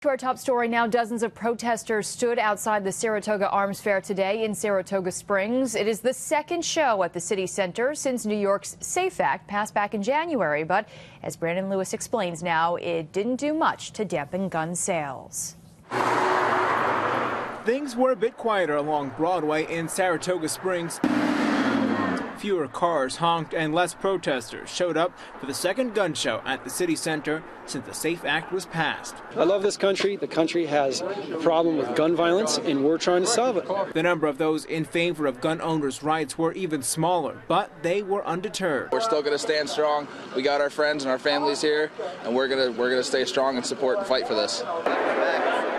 To our top story now, dozens of protesters stood outside the Saratoga Arms Fair today in Saratoga Springs. It is the second show at the city center since New York's SAFE Act passed back in January. But as Brandon Lewis explains now, it didn't do much to dampen gun sales. Things were a bit quieter along Broadway in Saratoga Springs. Fewer cars honked and less protesters showed up for the second gun show at the city center since the SAFE Act was passed. I love this country. The country has a problem with gun violence, and we're trying to solve it. The number of those in favor of gun owners' rights were even smaller, but they were undeterred. We're still going to stand strong. We got our friends and our families here, and we're going to stay strong and support and fight for this.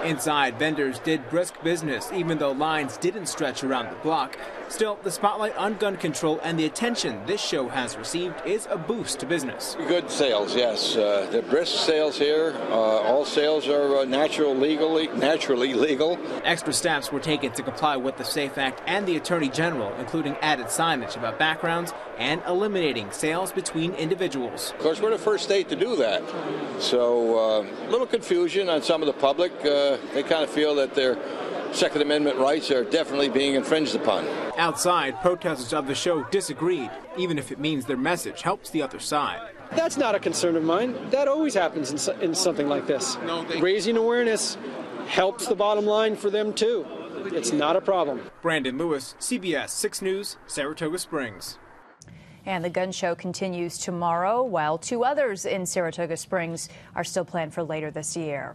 Inside, vendors did brisk business, even though lines didn't stretch around the block. Still, the spotlight on gun control and the attention this show has received is a boost to business. Good sales, yes. The brisk sales here. All sales are naturally legal. Extra steps were taken to comply with the SAFE Act and the Attorney General, including added signage about backgrounds and eliminating sales between individuals. Of course, we're the first state to do that. So a little confusion on some of the public. They kind of feel that their Second Amendment rights are definitely being infringed upon. Outside, protesters of the show disagreed, even if it means their message helps the other side. That's not a concern of mine. That always happens in something like this. Raising awareness helps the bottom line for them, too. It's not a problem. Brandon Lewis, CBS 6 News, Saratoga Springs. And the gun show continues tomorrow, while two others in Saratoga Springs are still planned for later this year.